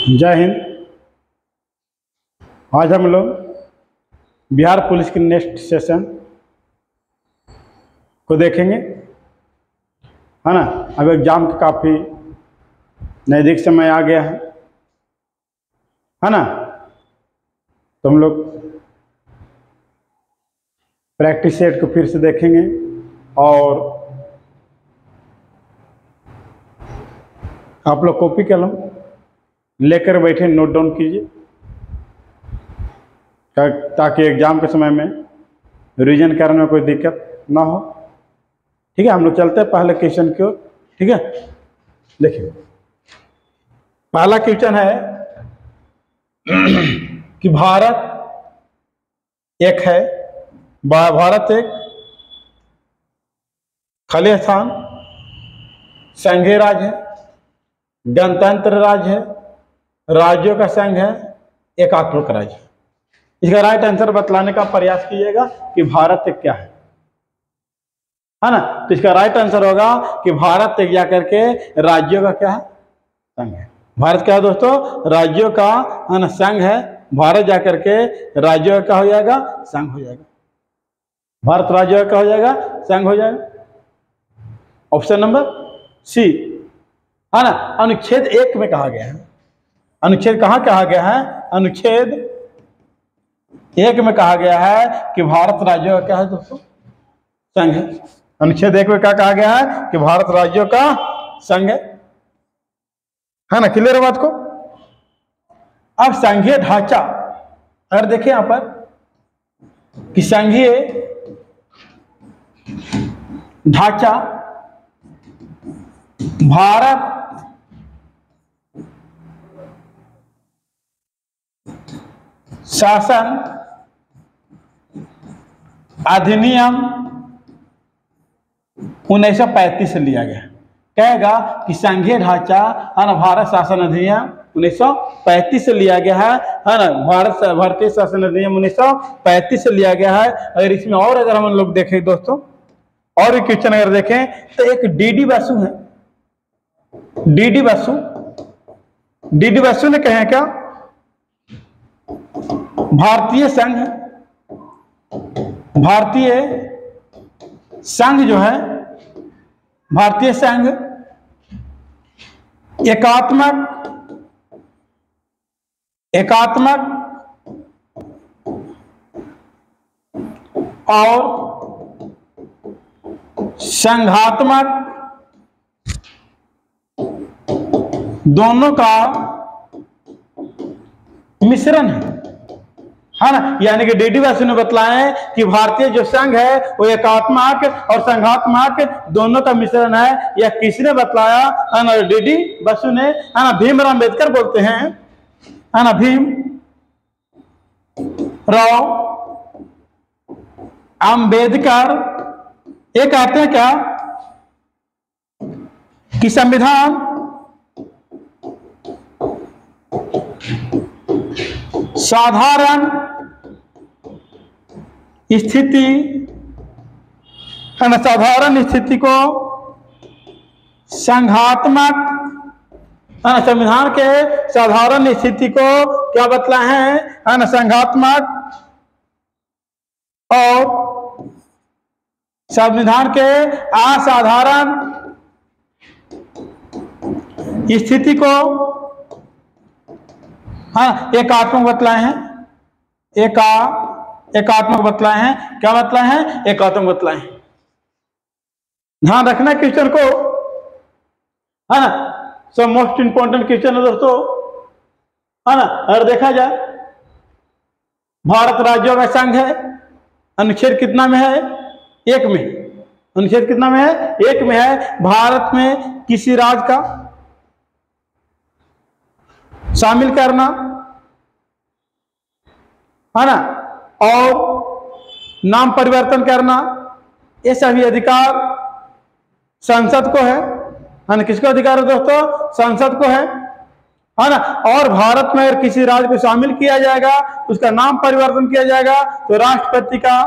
जय हिंद। आज हम लोग बिहार पुलिस की नेक्स्ट सेशन को देखेंगे, है ना। अब एग्ज़ाम के काफ़ी नज़दीक समय आ गया है ना। तो हम लोग प्रैक्टिस सेट को फिर से देखेंगे और आप लोग कॉपी कलम लेकर बैठे, नोट डाउन कीजिए ताकि एग्ज़ाम के समय में रिवीजन करने में कोई दिक्कत ना हो। ठीक है, हम लोग चलते हैं पहले क्वेश्चन की ओर। ठीक है, देखिए पहला क्वेश्चन है कि भारत एक है, भारत एक खालिस्तान संघीय राज्य है, गणतंत्र राज्य है, राज्यों का संघ है, एकात्मक राज्य है। इसका राइट आंसर बतलाने का प्रयास कीजिएगा कि भारत एक क्या है ना। तो इसका राइट आंसर होगा कि भारत एक जाकर के राज्यों का क्या है, संघ है। भारत क्या है दोस्तों, राज्यों का है ना संघ है। भारत जाकर के राज्यों का क्या हो जाएगा, संघ हो जाएगा। भारत राज्यों का क्या हो जाएगा, संघ हो जाएगा। ऑप्शन नंबर सी, है ना। अनुच्छेद 1 में कहा गया है, अनुच्छेद कहाँ कहा गया है, अनुच्छेद 1 में कहा गया है कि भारत राज्यों का क्या है दोस्तों, संघ है। अनुच्छेद 1 में क्या कहा गया है कि भारत राज्यों का संघ है ना। क्लियर है बात को। अब संघीय ढांचा अगर देखें यहां पर कि संघीय ढांचा भारत शासन अधिनियम 1935 से लिया गया। कहेगा कि संघीय ढांचा है ना भारत शासन अधिनियम 1935 से लिया गया है ना। भारतीय शासन अधिनियम 1935 से लिया गया है। अगर इसमें और अगर हम लोग देखें दोस्तों, और भी क्वेश्चन अगर देखें तो एक डीडी बसु है, डीडी बसु ने कहे क्या, भारतीय संघ, भारतीय संघ जो है, भारतीय संघ एकात्मक और संघात्मक दोनों का मिश्रण है ना। यानी कि डीडी बसु ने बतलाया कि भारतीय जो संघ है वो एकात्मक और संघात्मक दोनों का मिश्रण है। यह किसने बतलाया, है ना, डीडी बसु ने, है ना। भीमराव अम्बेडकर बोलते हैं, है ना, भीमराव अम्बेडकर। ये कहते हैं क्या कि संविधान साधारण स्थिति, है ना, साधारण स्थिति को संघात्मक, है ना, संविधान के साधारण स्थिति को क्या बतला है ना, संघात्मक, और संविधान के असाधारण स्थिति को हाँ एकात्मक बतलाए हैं। एकात्मक बतलाए हैं। क्या बतलाए हैं, एकात्मक बतलाए हैं। ध्यान रखना क्वेश्चन को, है ना। सो मोस्ट इंपॉर्टेंट क्वेश्चन है दोस्तों, है ना। अगर देखा जाए भारत राज्यों का संघ है, अनुच्छेद कितना में है, 1 में। अनुच्छेद कितना में है, 1 में है। भारत में किसी राज्य का शामिल करना, है ना, और नाम परिवर्तन करना, ये सभी अधिकार संसद को है ना। किसको अधिकार है दोस्तों, संसद को है ना। और भारत में अगर किसी राज्य को शामिल किया जाएगा, उसका नाम परिवर्तन किया जाएगा, तो राष्ट्रपति का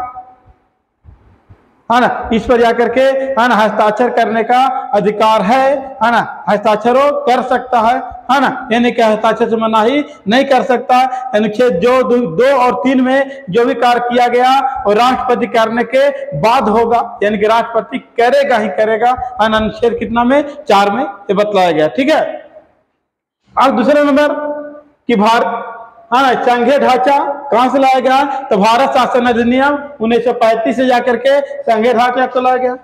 है ना, इस पर जाकर के है ना हस्ताक्षर करने का अधिकार है ना, हस्ताक्षर वो कर सकता है ना, यानी कि हस्ताक्षर से मनाही नहीं कर सकता। अनुच्छेद जो 2 और 3 में जो भी कार्य किया गया और राष्ट्रपति करने के बाद होगा, यानी कि राष्ट्रपति करेगा ही करेगा। अनुच्छेद कितना में 4 में ये बतलाया गया। ठीक है, अब दूसरे नंबर कि भारत संघीय ढांचा कहां से लाया गया, तो भारत शासन अधिनियम 1935 से जाकर के संघीय ढांचा को लाया गया।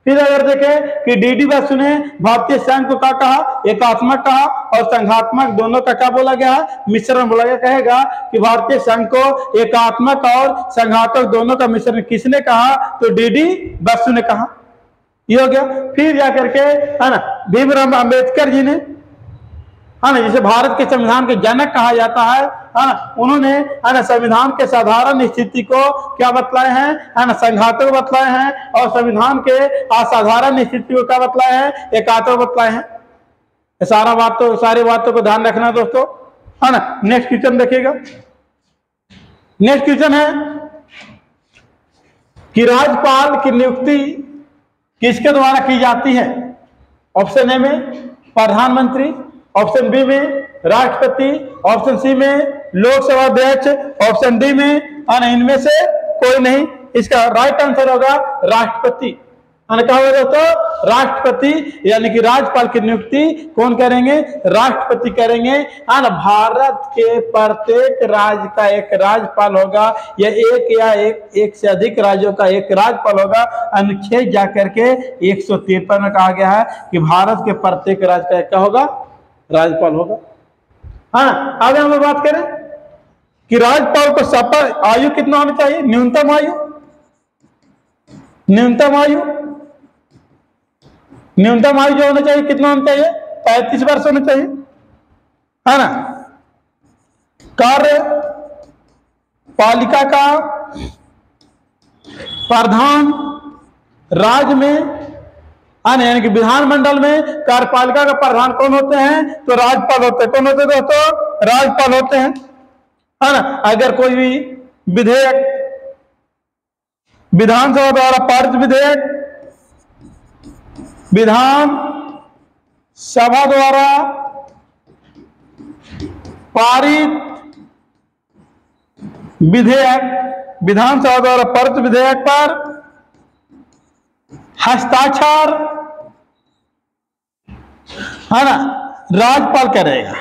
फिर अगर देखें कि डीडी बसु ने भारतीय संघ को क्या कहा, एकात्मक कहा और संघात्मक दोनों का क्या बोला गया है, मिश्रण बोला गया। कहेगा कि भारतीय संघ को एकात्मक और संघात्मक दोनों का मिश्रण किसने कहा, तो डीडी बसु ने कहा, ये हो गया। फिर जाकर के है ना भीमराव अंबेडकर जी ने, है ना, जिसे भारत के संविधान के जनक कहा जाता है ना, उन्होंने है ना संविधान के साधारण स्थिति को क्या बतलाए हैं, है ना संघात्मक बतलाए हैं, और संविधान के असाधारण स्थिति को क्या बतलाए हैं, एकात्मक बतलाए हैं। सारी बातों को ध्यान रखना दोस्तों, है ना। नेक्स्ट क्वेश्चन देखिएगा। नेक्स्ट क्वेश्चन है कि राज्यपाल की नियुक्ति किसके द्वारा की जाती है। ऑप्शन ए में प्रधानमंत्री, ऑप्शन बी में राष्ट्रपति, ऑप्शन सी में लोकसभा अध्यक्ष, ऑप्शन डी में इनमें से कोई नहीं। इसका राइट आंसर होगा राष्ट्रपति। क्या होगा दोस्तों, राष्ट्रपति, यानी कि राज्यपाल की नियुक्ति कौन करेंगे, राष्ट्रपति करेंगे। भारत के प्रत्येक राज्य का एक राज्यपाल होगा, या एक से अधिक राज्यों का एक राज्यपाल होगा। अनुच्छेद जाकर के 153 में कहा गया है कि भारत के प्रत्येक राज्य का क्या होगा, राज्यपाल होगा। हाँ, आगे हम बात करें कि राज्यपाल को शपथ आयु कितना होनी चाहिए, न्यूनतम आयु, न्यूनतम आयु जो होना चाहिए कितना होना चाहिए, 35 वर्ष होना चाहिए, है ना। कार्य पालिका का प्रधान राज्य में, यानी कि विधानमंडल में कार्यपालिका का प्रधान कौन होते हैं, तो राज्यपाल होते हैं। कौन होते हैं दोस्तों, राज्यपाल होते हैं, है ना। अगर कोई भी विधेयक विधानसभा द्वारा पारित विधेयक विधान सभा द्वारा पारित विधेयक, विधानसभा द्वारा पारित विधेयक पर हस्ताक्षर, है ना, राज्यपाल करेगा,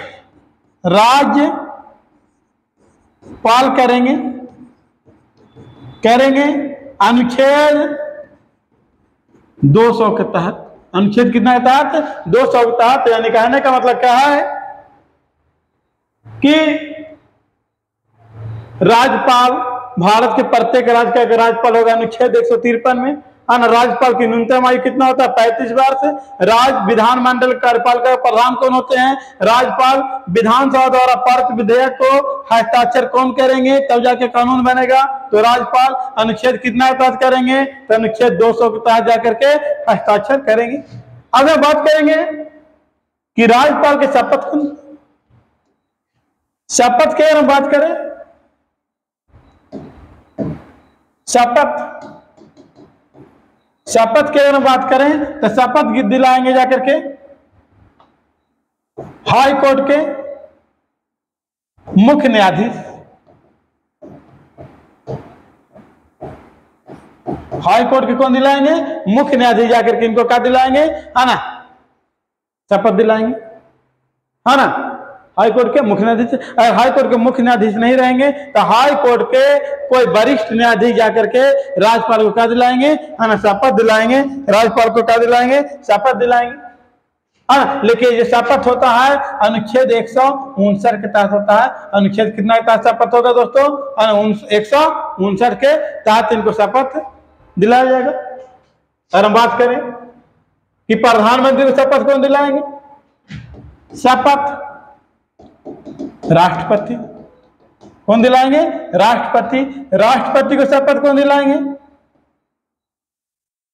राज्यपाल करेंगे अनुच्छेद 200 के तहत। अनुच्छेद कितना के तहत, 200 के तहत। यानी कहने का मतलब क्या है कि राज्यपाल, भारत के प्रत्येक राज्य का एक राज्यपाल होगा। अनुच्छेद 153 में राज्यपाल की न्यूनतम आयु कितना होता है, 35 वर्ष। राज्य विधानमंडल कार्यपालिका का प्रधान कौन होते हैं, राज्यपाल। विधानसभा द्वारा पारित विधेयक को हस्ताक्षर कौन करेंगे, तब जाके कानून बनेगा, तो राज्यपाल। अनुच्छेद कितना के तहत करेंगे, तो अनुच्छेद 200 के तहत जाकर के हस्ताक्षर करेंगे। अब हम बात करेंगे कि राज्यपाल के शपथ के हम बात करें, शपथ के अगर बात करें तो शपथ दिलाएंगे जाकर के हाई कोर्ट के मुख्य न्यायाधीश। हाई कोर्ट के कौन दिलाएंगे, मुख्य न्यायाधीश जाकर के इनको क्या दिलाएंगे, है ना, शपथ दिलाएंगे, है ना। हाई कोर्ट के मुख्य न्यायाधीश, अगर हाई कोर्ट के मुख्य न्यायाधीश नहीं रहेंगे तो हाई कोर्ट के कोई वरिष्ठ न्यायाधीश जाकर के राज्यपाल को क्या दिलाएंगे, है ना, शपथ दिलाएंगे। राज्यपाल को क्या दिलाएंगे, शपथ दिलाएंगे, है ना। लेकिन ये शपथ होता है अनुच्छेद 159 के तहत होता है। अनुच्छेद कितना के तहत शपथ होगा दोस्तों, 159 के तहत इनको शपथ दिलाया जाएगा। और हम बात करें कि प्रधानमंत्री को शपथ कौन दिलाएंगे, शपथ राष्ट्रपति। कौन दिलाएंगे, राष्ट्रपति। राष्ट्रपति को शपथ कौन दिलाएंगे,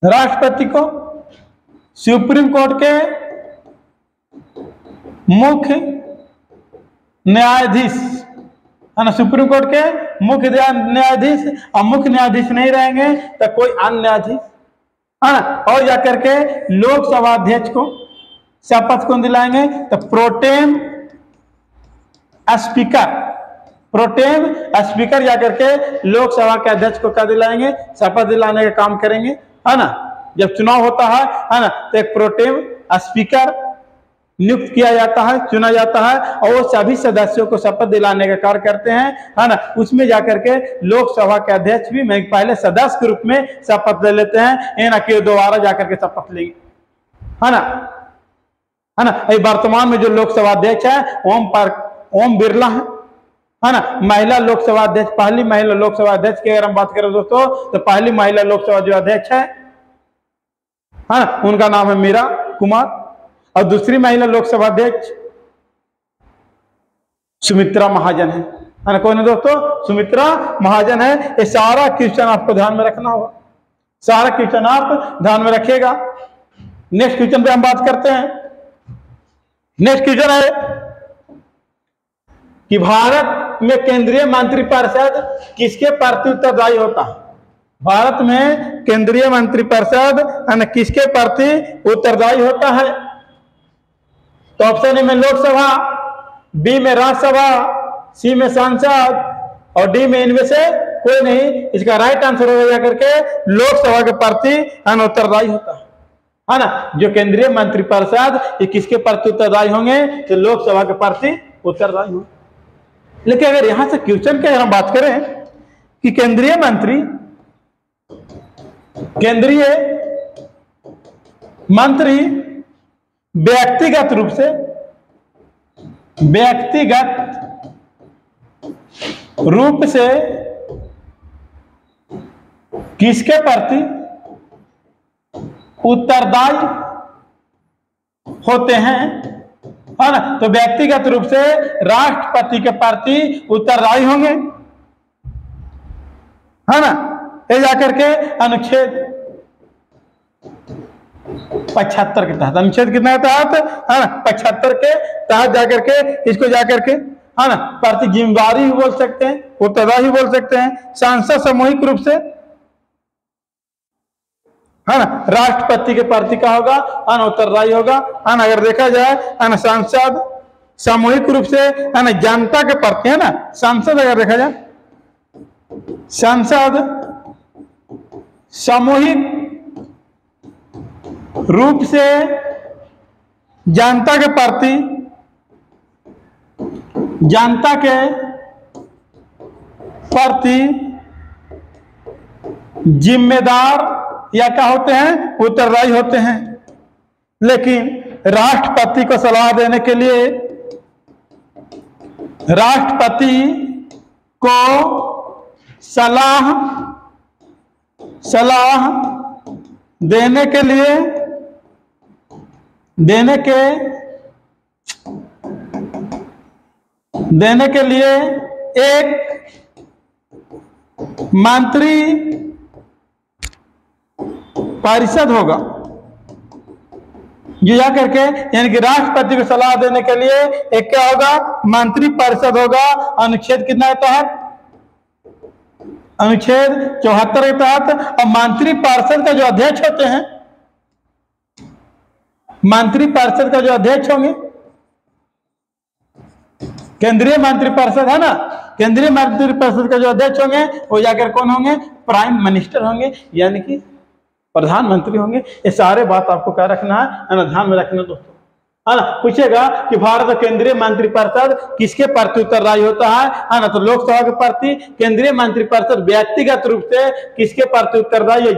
राष्ट्रपति को सुप्रीम कोर्ट के मुख्य न्यायाधीश, है ना। सुप्रीम कोर्ट के मुख्य न्यायाधीश, और मुख्य न्यायाधीश नहीं रहेंगे तो कोई अन्य न्यायाधीश, है ना। और जाकर के लोकसभा अध्यक्ष को शपथ कौन दिलाएंगे, तो प्रोटेम स्पीकर, प्रोटेम स्पीकर जाकर के लोकसभा के अध्यक्ष को क्या दिलाएंगे, शपथ दिलाने का काम करेंगे, है ना। जब चुनाव होता है ना, तो एक प्रोटेम स्पीकर नियुक्त किया जाता है, चुना जाता है, और वो सभी सदस्यों को शपथ दिलाने का कार्य करते हैं, है ना। उसमें जाकर के लोकसभा के अध्यक्ष भी मैं पहले सदस्य के रूप में शपथ ले लेते हैं, ये ना कि दोबारा जाकर के शपथ लेंगे, है ना, है ना। वर्तमान में जो लोकसभा अध्यक्ष है ओम बिरला है ना। महिला लोकसभा अध्यक्ष, पहली महिला लोकसभा अध्यक्ष की अगर हम बात करें दोस्तों, तो पहली महिला लोकसभा जो अध्यक्ष है ना, उनका नाम है मीरा कुमार, और दूसरी महिला लोकसभा अध्यक्ष सुमित्रा महाजन है ना। कौन है दोस्तों, सुमित्रा महाजन है। ये सारा क्वेश्चन आपको ध्यान में रखना होगा, सारा क्वेश्चन आप ध्यान में रखिएगा। नेक्स्ट क्वेश्चन पे हम बात करते हैं। नेक्स्ट क्वेश्चन है कि भारत में केंद्रीय मंत्रिपरिषद किसके प्रति उत्तरदायी होता है। भारत में केंद्रीय मंत्रिपरिषद किसके प्रति उत्तरदायी होता है। तो ऑप्शन ए में लोकसभा, बी में राज्यसभा, सी में सांसद, और डी में इनमें से कोई नहीं। इसका राइट आंसर हो जाकर के लोकसभा के प्रति उत्तरदायी होता है ना। जो केंद्रीय मंत्रिपरिषद ये किसके प्रति उत्तरदायी होंगे, तो लोकसभा के प्रति उत्तरदायी होंगे। लेकिन अगर यहां से क्वेश्चन की हम बात करें कि केंद्रीय मंत्री व्यक्तिगत रूप से किसके प्रति उत्तरदायी होते हैं, है ना। तो व्यक्तिगत रूप से राष्ट्रपति के प्रति उत्तरदायी होंगे, है ना। ये जाकर के अनुच्छेद 75 के तहत, अनुच्छेद कितना के तहत, है ना, 75 के तहत जाकर के इसको जाकर के, है ना, प्रति जिम्मेदारी बोल सकते हैं, उत्तरदायी बोल सकते हैं। सांसद सामूहिक रूप से, है ना, राष्ट्रपति के प्रति का होगा, है ना, उत्तरदायी होगा, है ना। अगर देखा जाए, है ना, सांसद सामूहिक रूप से, है ना, जनता के प्रति, है ना, सांसद अगर देखा जाए, सांसद सामूहिक रूप से जनता के प्रति, जिम्मेदार या क्या होते हैं, उत्तरदायी होते हैं। लेकिन राष्ट्रपति को सलाह देने के लिए, राष्ट्रपति को सलाह देने के लिए एक मंत्री परिषद होगा, जो जा करके, यानी कि राष्ट्रपति को सलाह देने के लिए एक क्या होगा, मंत्री परिषद होगा। अनुच्छेद कितना के तहत, अनुच्छेद 74 के तहत। और मंत्री परिषद का जो अध्यक्ष होते हैं, मंत्री परिषद का जो अध्यक्ष होंगे, केंद्रीय मंत्रिपरिषद, है ना, केंद्रीय मंत्रिपरिषद का जो अध्यक्ष होंगे वो जाकर कौन होंगे, प्राइम मिनिस्टर होंगे, यानी कि प्रधानमंत्री होंगे। ये सारे बात आपको क्या रखना है ना, ध्यान में रखना दोस्तों, है ना। पूछेगा कि भारत केंद्रीय मंत्रिपरिषद किसके प्रति उत्तरदायी होता है ना। तो लोकसभा के प्रति केंद्रीय मंत्रिपरिषद व्यक्तिगत रूप से किसके प्रति उत्तरदायी,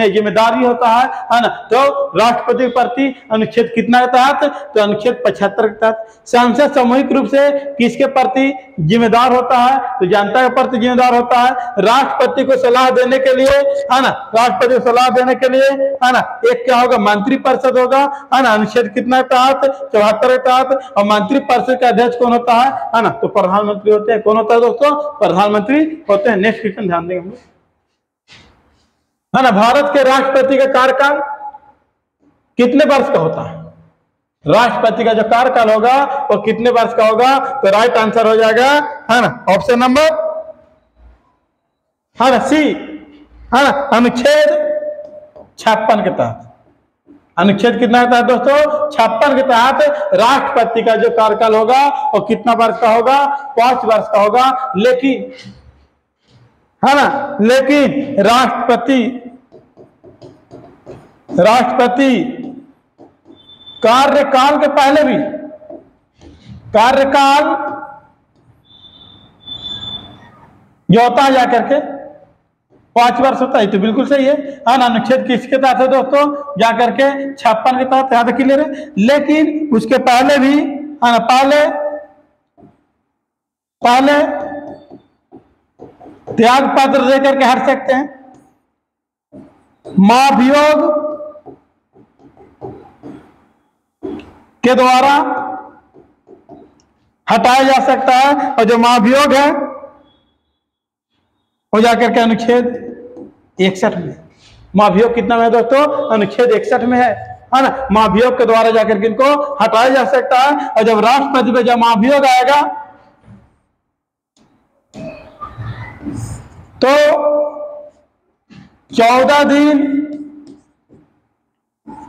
जिम्मेदारी होता है ना। तो राष्ट्रपति के प्रति अनुच्छेद कितना के तहत, तो अनुच्छेद 75 के तहत। सांसद सामूहिक रूप से किसके प्रति जिम्मेदार होता है, तो जनता के प्रति जिम्मेदार होता है। राष्ट्रपति को सलाह देने के लिए, है ना, राष्ट्रपति को सलाह देने के लिए, है ना, एक क्या होगा, मंत्रिपरिषद होगा, है ना। अनुच्छेद कितना तहत, 74 के तहत। और मंत्रिपरिषद का अध्यक्ष कौन होता है ना, तो प्रधानमंत्री होते हैं। कौन होता है दोस्तों, प्रधानमंत्री होते हैं। नेक्स्ट क्वेश्चन ध्यान देंगे, है ना। भारत के राष्ट्रपति का कार्यकाल कितने वर्ष का होता है, राष्ट्रपति का जो कार्यकाल होगा वो कितने वर्ष का होगा? तो राइट आंसर हो जाएगा, है ना, ऑप्शन नंबर, है ना, सी, है ना, अनुच्छेद 56 के तहत। अनुच्छेद कितना के तहत दोस्तों? 56 के तहत राष्ट्रपति का जो कार्यकाल होगा वो कितना वर्ष का होगा? 5 वर्ष का होगा। लेकिन, है ना, लेकिन राष्ट्रपति कार्यकाल के पहले भी, कार्यकाल जो होता है जाकर के 5 वर्ष होता है, तो बिल्कुल सही है ना। अनुच्छेद किसके तहत है दोस्तों? जाकर के 56 के तहत, यहाँ तक क्लियर है। लेकिन उसके पहले भी, है ना, पहले त्याग पत्र देकर के हट सकते हैं, महाभियोग के द्वारा हटाया जा सकता है। और जो महाभियोग है वो जाकर के अनुच्छेद 61 में, महाभियोग कितना में है दोस्तों? अनुच्छेद 61 में है ना। महाभियोग के द्वारा जाकर के इनको हटाया जा सकता है। और जब राष्ट्रपति पे जब महाभियोग आएगा तो 14 दिन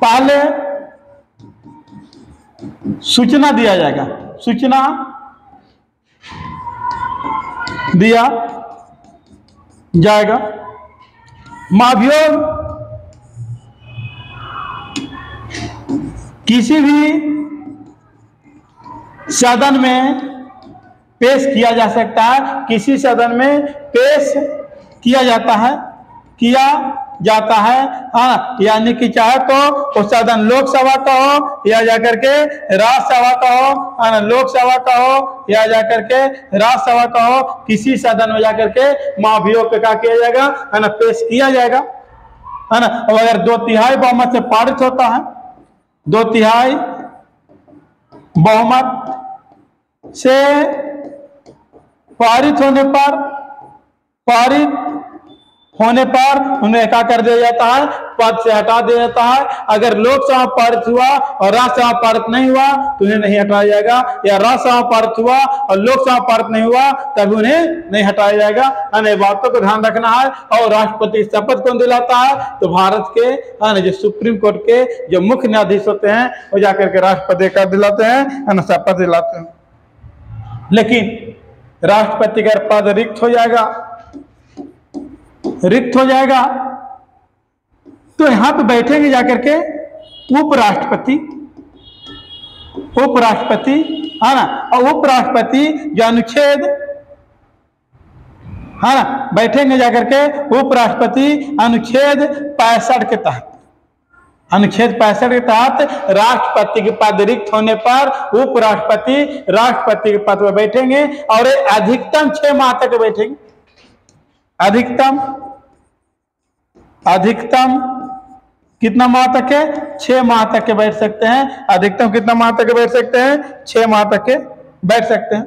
पहले सूचना दिया जाएगा, सूचना दिया जाएगा। महाभियोग किसी भी सदन में पेश किया जा सकता है, किसी सदन में पेश किया जाता है, हाँ, यानी कि चाहे तो वो सदन लोकसभा का हो या जाकर के राज्यसभा का हो, है ना, लोकसभा का हो या जाकर के राज्यसभा का हो, किसी सदन में जाकर के महाभियोग पे क्या किया जाएगा, है ना, पेश किया जाएगा, है ना। और अगर 2/3 बहुमत से पारित होता है, 2/3 बहुमत से पारित होने पर उन्हें क्या कर दिया जाता है? पद से हटा दिया जाता है। अगर लोकसभा पारित हुआ और राज्यसभा पारित नहीं हुआ तो उन्हें नहीं हटाया जाएगा, या राज्यसभा पारित हुआ और लोकसभा पारित नहीं हुआ तब उन्हें नहीं हटाया जाएगा। अन्य बातों को ध्यान रखना है। और राष्ट्रपति शपथ कौन दिलाता है? तो भारत के जो सुप्रीम कोर्ट के जो मुख्य न्यायाधीश होते हैं वो जाकर के राष्ट्रपति का दिलाते हैं, शपथ दिलाते हैं। लेकिन राष्ट्रपति का पद रिक्त हो जाएगा तो यहां पे बैठेंगे जाकर के उपराष्ट्रपति, है ना। और उपराष्ट्रपति जो अनुच्छेद, है ना, बैठेंगे जाकर के उपराष्ट्रपति अनुच्छेद 65 के तहत, अनुच्छेद 65 के तहत राष्ट्रपति के पद रिक्त होने पर उपराष्ट्रपति राष्ट्रपति के पद पर बैठेंगे और अधिकतम 6 माह तक बैठेंगे। अधिकतम कितना माह तक है? 6 माह तक के बैठ सकते हैं। अधिकतम कितना माह तक के बैठ सकते हैं? 6 माह तक के बैठ सकते हैं।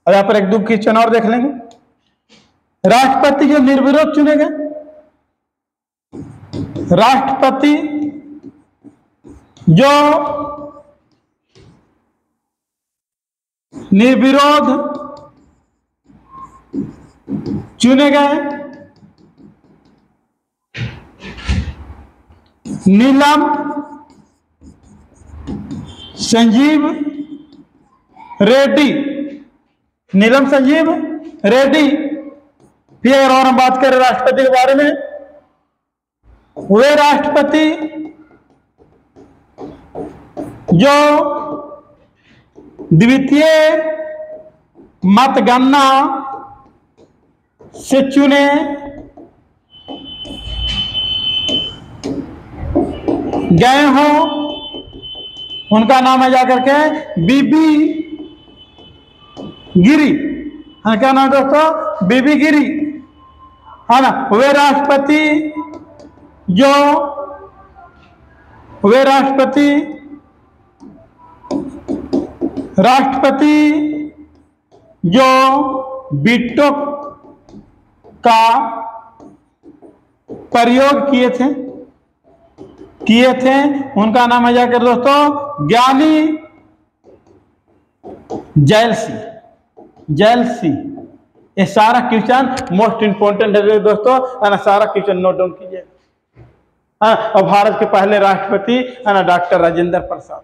और यहां पर एक दुख की चुनाव देख लेंगे। राष्ट्रपति जो निर्विरोध चुने गए, राष्ट्रपति जो निर्विरोध चुने गए, नीलम संजीव रेड्डी, नीलम संजीव रेड्डी। फिर और हम बात करें राष्ट्रपति के बारे में, वे राष्ट्रपति जो द्वितीय मतगणना से चुने गए हों, उनका नाम है जाकर के बीबी गिरी, है क्या नाम दोस्तों? बीबी गिरी, है ना। वे राष्ट्रपति जो वीटो का प्रयोग किए थे, किए थे, उनका नाम है जाकर दोस्तों ज्ञानी जैल सिंह। ये सारा क्वेश्चन मोस्ट इंपोर्टेंट है दोस्तों, है ना, सारा क्वेश्चन नोट डाउन कीजिए। और भारत के पहले राष्ट्रपति है ना डॉक्टर राजेंद्र प्रसाद,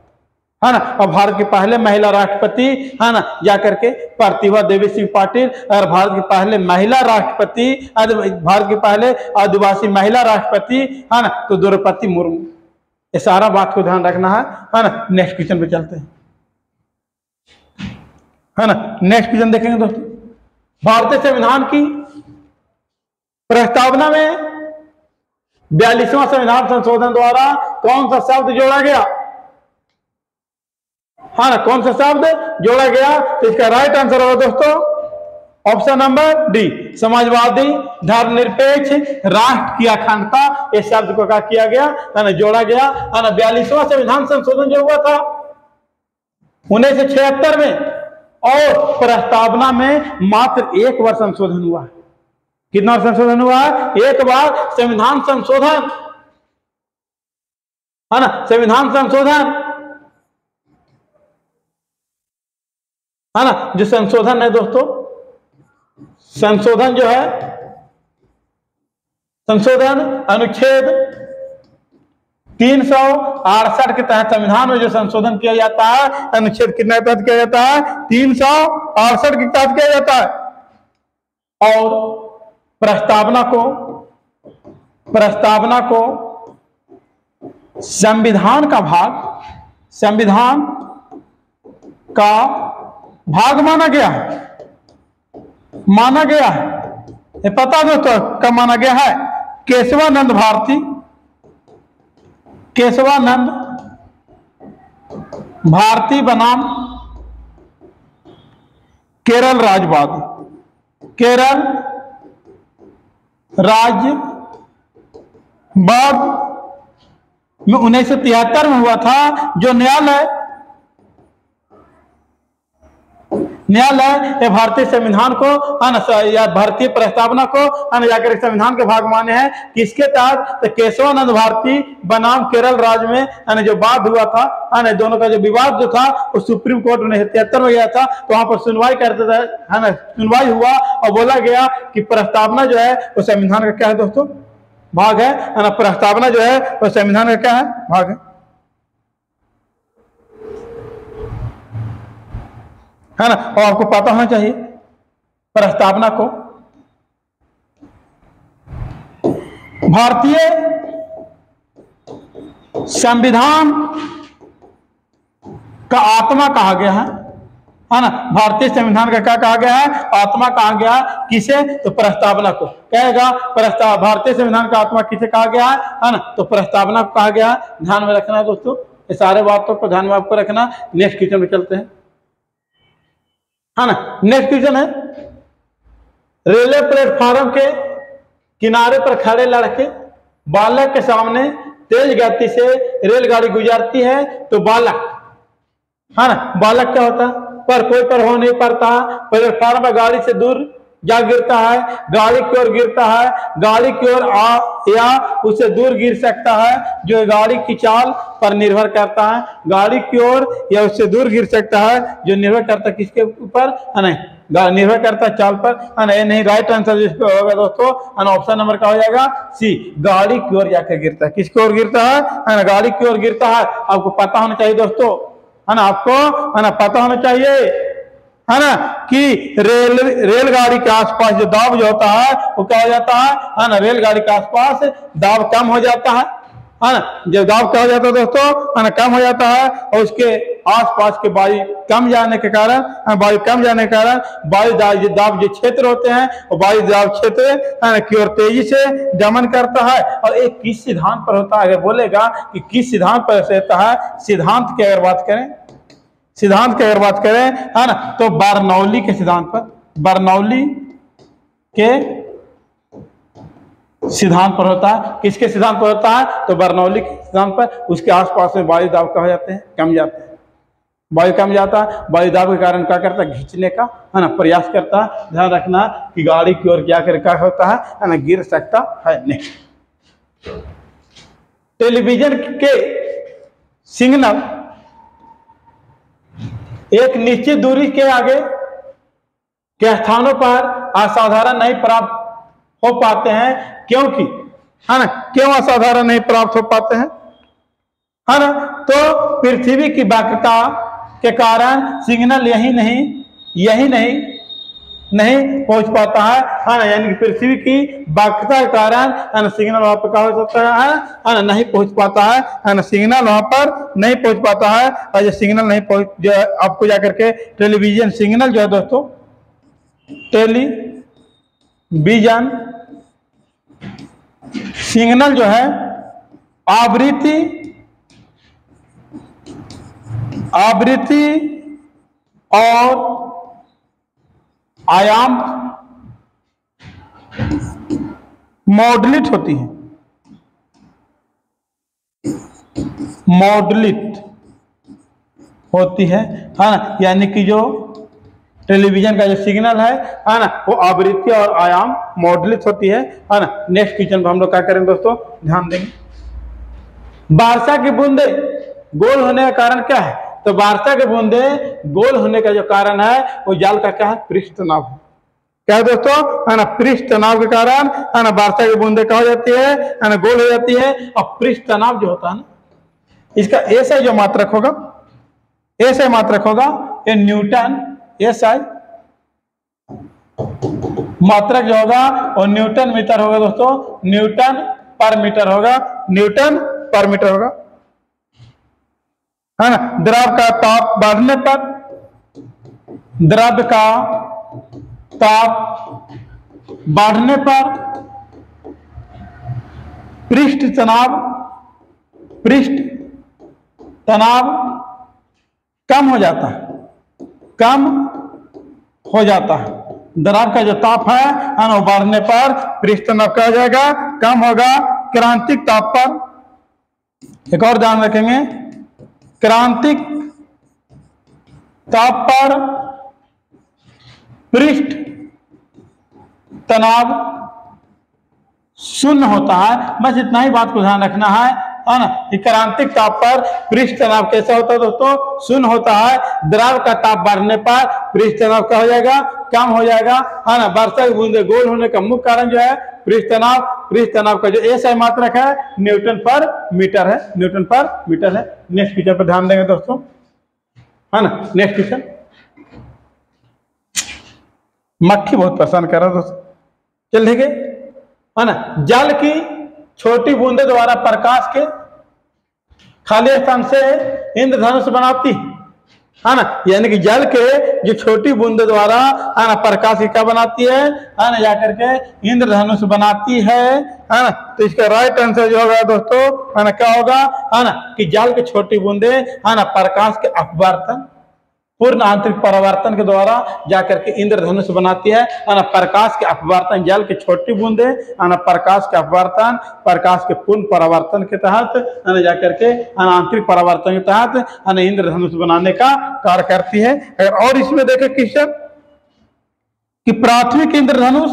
है ना। और भारत की पहले महिला राष्ट्रपति है ना जाकर के प्रतिभा देवी सिंह पाटिल। और भारत के पहले महिला राष्ट्रपति, भारत के पहले आदिवासी महिला राष्ट्रपति है ना तो द्रौपदी मुर्मू। ये सारा बात को ध्यान रखना है ना। नेक्स्ट क्वेश्चन पे चलते हैं, है ना। नेक्स्ट क्वेश्चन देखेंगे दोस्तों, भारतीय संविधान की प्रस्तावना में 42वां संविधान संशोधन द्वारा कौन सा शब्द जोड़ा गया, हाँ ना, कौन सा शब्द जोड़ा गया? तो इसका राइट आंसर होगा दोस्तों ऑप्शन नंबर डी, समाजवादी, धर्मनिरपेक्ष, राष्ट्र की अखंडता। इस शब्द को क्या किया गया, है ना, जोड़ा गया, है ना। 42वां संविधान संशोधन जो हुआ था 1976 में, और प्रस्तावना में मात्र एक बार संशोधन हुआ है। कितना संशोधन हुआ है? एक बार संविधान संशोधन, है ना, संविधान संशोधन, है ना। जो संशोधन है दोस्तों, संशोधन जो है, संशोधन अनुच्छेद 368 के तहत संविधान में जो संशोधन किया जाता है, अनुच्छेद कितना के तहत किया जाता है? 368 के तहत किया जाता है। और प्रस्तावना को संविधान का भाग माना गया है। ये पता दोस्तों कब माना गया है? केशवानंद भारती बनाम केरल राज्यवाद में 1973 में हुआ था, जो न्यायालय भारतीय संविधान को या भारतीय प्रस्तावना को जाकर संविधान के भाग माने हैं। किसके तहत? तो केशवानंद भारती बनाम केरल राज्य में जो वाद हुआ था, दोनों का जो विवाद जो था वो सुप्रीम कोर्ट 1973 में गया था। तो वहां पर सुनवाई करते थे, है ना, सुनवाई हुआ और बोला गया कि प्रस्तावना जो है वो संविधान का क्या है दोस्तों? भाग है ना। प्रस्तावना जो है वो संविधान का क्या है? भाग है ना। और आपको पता होना चाहिए प्रस्तावना को भारतीय संविधान का आत्मा कहा गया है ना। भारतीय संविधान का क्या कहा गया है? आत्मा कहा गया है। किसे? तो प्रस्तावना को कहेगा। भारतीय संविधान का आत्मा किसे कहा गया है ना? तो प्रस्तावना को कहा गया है। ध्यान में रखना है दोस्तों, ये सारे बातों को ध्यान में आपको रखना। नेक्स्ट क्वेश्चन में चलते हैं, है ना। नेक्स्ट क्वेश्चन है, रेलवे प्लेटफॉर्म के किनारे पर खड़े लड़के बालक के सामने तेज गति से रेलगाड़ी गुजरती है, तो बालक, है ना, बालक क्या होता है? पर कोई पर हो नहीं पाता, प्लेटफॉर्म पर गाड़ी से दूर जा गिरता है, गाड़ी की ओर गिरता है, गाड़ी की ओर या उससे दूर गिर सकता है, जो गाड़ी की चाल पर निर्भर करता है। गाड़ी की ओर या उससे दूर गिर सकता है, जो निर्भर करता है किसके ऊपर? नहीं, निर्भर करता है चाल पर, है ना। ये नहीं, राइट आंसर जिसको होगा दोस्तों ऑप्शन नंबर का हो जाएगा सी, गाड़ी की ओर जाकर गिरता है। किसकी ओर गिरता है ना? गाड़ी की ओर गिरता है। आपको पता होना चाहिए दोस्तों, है ना, आपको, है ना, पता होना चाहिए, है ना, कि रेलगाड़ी के आसपास जो दाब जो होता है वो क्या हो जाता है ना, रेलगाड़ी के आसपास दाब कम हो जाता है ना। जब दाब क्या हो जाता है दोस्तों, है ना, कम हो जाता है, और उसके आसपास के वायु कम जाने के कारण वायु दाब जो क्षेत्र होते हैं वो वायु दाब क्षेत्र की ओर तेजी से गमन करता है। और एक किस सिद्धांत पर होता है? अगर बोलेगा कि किस सिद्धांत पर रहता है, सिद्धांत की अगर बात करें, है ना, तो बर्नौली के सिद्धांत पर, बर्नौली के सिद्धांत पर होता है। किसके सिद्धांत पर होता है? तो बर्नौली के सिद्धांत पर। उसके आसपास में वायु दाब क्या हो जाते हैं? कम जाते हैं। वायु कम जाता है, वायु दाब के कारण क्या करता है? खींचने का, है ना, प्रयास करता है। ध्यान रखना कि गाड़ी की ओर क्या होता है ना, गिर सकता है नहीं। टेलीविजन के सिग्नल एक निश्चित दूरी के आगे के स्थानों पर असाधारण नहीं प्राप्त हो पाते हैं, क्योंकि है ना, क्यों असाधारण नहीं प्राप्त हो पाते हैं, है ना, तो पृथ्वी की वक्रता के कारण सिग्नल यही नहीं पहुंच पाता है ना, यानी कि पृथ्वी की वक्रता के कारण सिग्नल वहां पर क्या हो सकता है ना, नहीं पहुंच पाता है ना, सिग्नल वहां पर नहीं पहुंच पाता है। और जो सिग्नल नहीं पहुंच, जो आपको जाकर के टेलीविजन सिग्नल जो है दोस्तों, टेलीविजन सिग्नल जो है आवृत्ति और आयाम मॉड्यूलेट होती है, ना, यानी कि जो टेलीविजन का जो सिग्नल है ना, वो आवृत्ति और आयाम मॉड्यूलेट होती है ना। नेक्स्ट क्वेश्चन पर हम लोग क्या करेंगे दोस्तों, ध्यान देंगे। वर्षा की बूंदे गोल होने का कारण क्या है? तो वर्षा की बूंदे गोल होने का जो कारण है वो जल का क्या है, पृष्ठ तनाव है। क्या है दोस्तों, है ना, पृष्ठ तनाव के कारण है ना वर्षा की बूंदे क्या हो जाती है ना, गोल हो जाती है। और पृष्ठ तनाव जो होता है ना, इसका एसआई जो मात्रक होगा ये न्यूटन, एसआई मात्रक जो होगा वो न्यूटन मीटर होगा दोस्तों, न्यूटन पर मीटर होगा, है ना। द्रव का ताप बढ़ने पर पृष्ठ तनाव कम हो जाता है। द्रव का जो ताप है ना, बढ़ने पर पृष्ठ तनाव क्या हो जाएगा, कम होगा। क्रांतिक ताप पर, एक और ध्यान रखेंगे, क्रांतिक ताप पर पृष्ठ तनाव शून्य होता है। बस इतना ही बात को ध्यान रखना है ना, कि क्रांतिक ताप पर पृष्ठ तनाव कैसा होता है दोस्तों, शून्य होता है। द्रव का ताप बढ़ने पर पृष्ठ तनाव क्या हो जाएगा, कम हो जाएगा, है ना। वर्षा की बूंदे गोल होने का मुख्य कारण जो है पृष्ठ तनाव का जो एसआई मात्रक है न्यूटन पर मीटर है। नेक्स्ट क्वेश्चन पर ध्यान देंगे दोस्तों, है ना। नेक्स्ट क्वेश्चन, मक्खी बहुत परेशान कर रहा है दोस्तों, चल ठीक है ना। जल की छोटी बूंदे द्वारा प्रकाश के खाली स्थान से इंद्रधनुष बनाती है ना, यानी कि जल के जो छोटी बूंदे द्वारा है ना प्रकाश की क्या बनाती है ना, जाकर के इंद्रधनुष बनाती है ना। तो इसका राइट आंसर जो होगा दोस्तों, है ना, क्या होगा, है ना, कि जल की छोटी बूंदे है ना प्रकाश के अपवर्तन, पूर्ण आंतरिक परावर्तन के द्वारा जाकर के इंद्रधनुष बनाती है ना। प्रकाश के अपवर्तन, जल की छोटी बूंदे है ना प्रकाश के अपवर्तन, प्रकाश के पूर्ण परावर्तन के तहत है ना जाकर के आंतरिक परावर्तन के तहत है ना इंद्रधनुष बनाने का कार्य करती है। अगर और इसमें देखें क्वेश्चन कि प्राथमिक इंद्रधनुष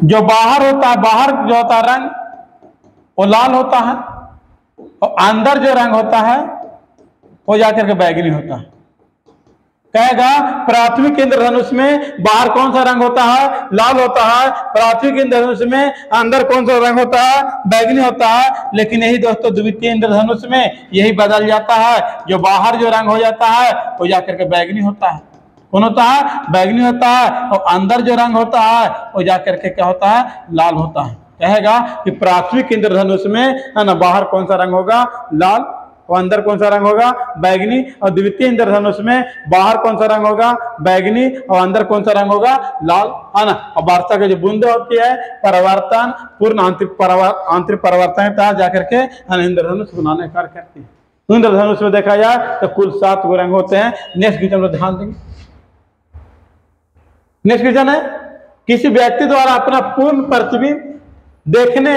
जो बाहर जो होता है रंग वो लाल होता है, और अंदर जो रंग होता है वो जाकर के बैगनी होता है। कहेगा प्राथमिक इंद्रधनुष में बाहर कौन सा रंग होता है, लाल होता है। प्राथमिक इंद्रधनुष में अंदर कौन सा रंग होता है, बैगनी होता है। लेकिन यही दोस्तों द्वितीय इंद्रधनुष में यही बदल जाता है, जो बाहर जो रंग हो जाता है वो जाकर के बैगनी होता है। कौन होता है, बैगनी होता है। और अंदर जो रंग होता है वो जाकर के क्या होता है, लाल होता है। कहेगा कि प्राथमिक इंद्रधनुष में है ना बाहर कौन सा रंग होगा, लाल, और अंदर कौन सा रंग होगा, बैगनी। और द्वितीय इंद्रधनुष में बाहर कौन सा रंग होगा, बैगनी, और अंदर कौन सा रंग होगा, लाल, है ना। और वर्षा की जो बूंदे होती है परावर्तन, पूर्ण आंतरिक परावर्तन तक जाकर के इंद्रधनुष बनाने का कार्य करती है। इंद्रधनुष में देखा जाए तो कुल 7 गो रंग होते हैं। नेक्स्ट क्वेश्चन में ध्यान देंगे। नेक्स्ट क्वेश्चन है, किसी व्यक्ति द्वारा अपना पूर्ण प्रतिबिंब देखने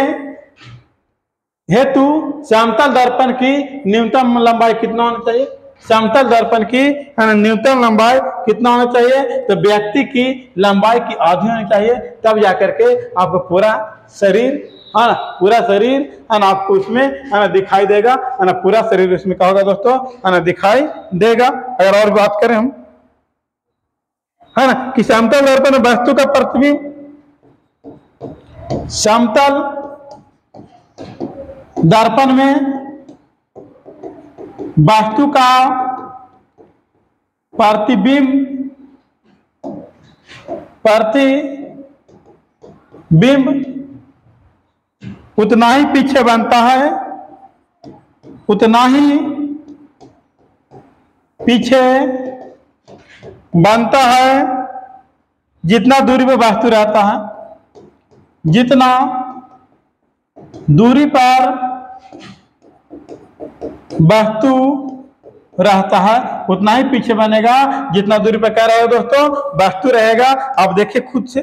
हेतु समतल दर्पण की न्यूनतम लंबाई कितना होना चाहिए, समतल दर्पण की न्यूनतम लंबाई कितना होना चाहिए, तो व्यक्ति की लंबाई की आधी होनी चाहिए, तब जाकर के आपको पूरा शरीर है ना, पूरा शरीर है ना आपको उसमें है ना दिखाई देगा, है ना पूरा शरीर उसमें क्या होगा दोस्तों, है ना दिखाई देगा। अगर और बात करें हम है ना कि समतल दर्पण में वस्तु का प्रतिबिंब, समतल दर्पण में वस्तु का प्रतिबिंब उतना ही पीछे बनता है, उतना ही पीछे बनता है जितना दूरी पर वस्तु रहता है, जितना दूरी पर वस्तु रहता है उतना ही पीछे बनेगा, जितना दूरी पर क्या रहेगा दोस्तों, वस्तु रहेगा। आप देखिए खुद से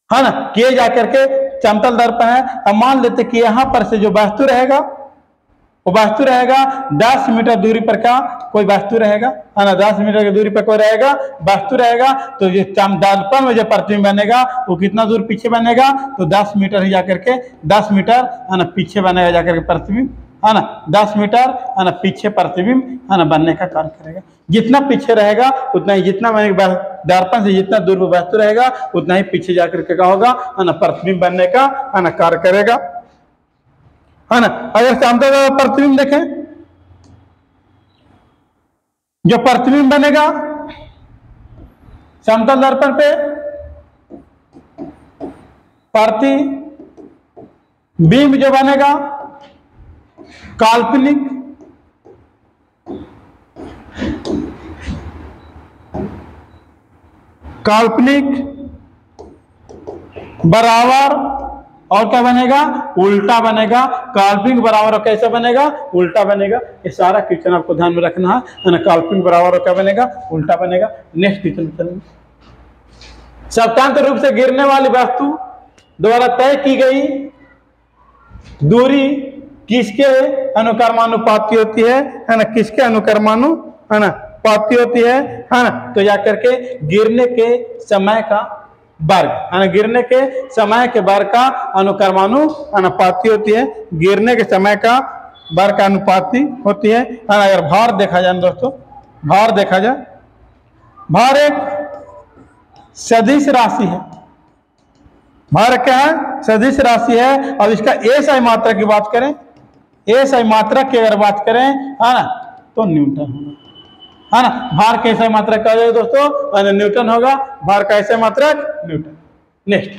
है ना, किए जाकर के समतल दर्पण है। अब मान लेते कि यहां पर से जो वस्तु रहेगा वो वस्तु रहेगा 10 मीटर दूरी पर का कोई वस्तु रहेगा, है ना 10 मीटर की दूरी पर कोई रहेगा वस्तु रहेगा, तो ये दर्पण में जो प्रतिबिंब बनेगा वो कितना दूर पीछे बनेगा, तो 10 मीटर ही जाकर के 10 मीटर है ना पीछे बनेगा जाकर के प्रतिबिंब, है ना 10 मीटर है ना पीछे प्रतिबिंब है ना बनने का कार्य करेगा। जितना पीछे रहेगा उतना ही, जितना दर्पण से जितना दूर पर वस्तु रहेगा उतना ही पीछे जाकर के क्या होगा, है ना प्रतिबिंब बनने का है ना कार्य करेगा, है ना। अगर समतल प्रतिबिंब देखें, जो प्रतिबिंब बनेगा समतल दर्पण पे, प्रतिबिंब जो बनेगा काल्पनिक बराबर और क्या बनेगा, उल्टा बनेगा। काल्पनिक बराबर और कैसे बनेगा, उल्टा बनेगा। ये सारा क्वेश्चन आपको ध्यान में रखना है ना, काल्पनिक बराबर और क्या बनेगा, उल्टा बनेगा। नेक्स्ट क्वेश्चन चलेंगे। स्वतंत्र रूप से गिरने वाली वस्तु द्वारा तय की गई दूरी किसके अनुक्रमानुपाती होती है ना, किसके अनुक्रमानुपाती होती है ना, तो जाकर के गिरने के समय का वर्ग, है ना गिरने के समय के वर्ग का अनुक्रमानुपाती होती है, गिरने के समय का वर्ग का अनुपाती होती है। अगर भार देखा जाए दोस्तों, भार देखा जाए, भार एक सदिश राशि है, भार क्या है, सदिश राशि है। और इसका एसआई मात्रा की बात करें, एसआई मात्रा की अगर बात करें है ना तो न्यूटन होगा, है ना। भार का एसआई मात्रक क्या जाएगा दोस्तों, न्यूटन होगा, भार का एसआई मात्रक न्यूटन। नेक्स्ट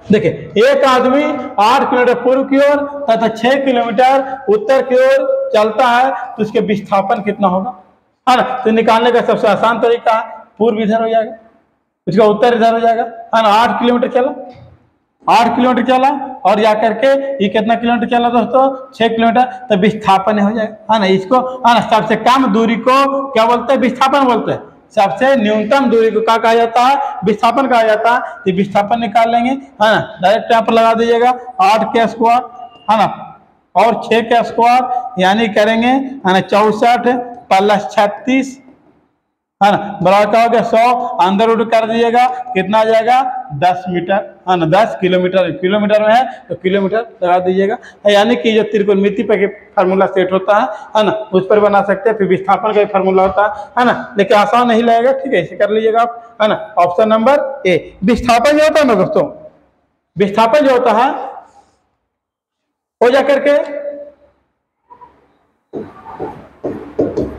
देखिए, एक आदमी 8 किलोमीटर पूर्व की ओर तथा 6 किलोमीटर उत्तर की ओर चलता है तो उसके विस्थापन कितना होगा, है ना। तो निकालने का सबसे आसान तरीका है, पूर्व इधर हो जाएगा, उसका उत्तर इधर हो जाएगा, है ना। 8 किलोमीटर चला, 8 किलोमीटर चला और जाकर के ये कितना किलोमीटर चला दोस्तों, 6 किलोमीटर, तो विस्थापन हो जाएगा, है ना। इसको है ना सबसे कम दूरी को क्या बोलते हैं, विस्थापन बोलते हैं। सबसे न्यूनतम दूरी को क्या कहा जाता है, विस्थापन कहा जाता है। तो विस्थापन निकाल लेंगे, है ना, डायरेक्ट यहाँ पर लगा दीजिएगा 8 के स्क्वायर, है ना, और 6 के स्क्वायर यानी करेंगे, है ना 64 + 36, है ना, बराबर क्या हो गया 100, अंदर रूट कर दीजिएगा, कितना आ जाएगा 10 मीटर, है ना 10 किलोमीटर, किलोमीटर में है तो किलोमीटर लगा दीजिएगा। यानी कि जो त्रिकोणमिति पर फार्मूला सेट होता है ना, उस पर बना सकते हैं। फिर विस्थापन का फार्मूला होता है ना, लेकिन आसान नहीं लगेगा, ठीक है, इसे कर लीजिएगा आप, है ना। ऑप्शन नंबर ए, विस्थापन जो होता है ना दोस्तों, विस्थापन जो होता है हो जाकर के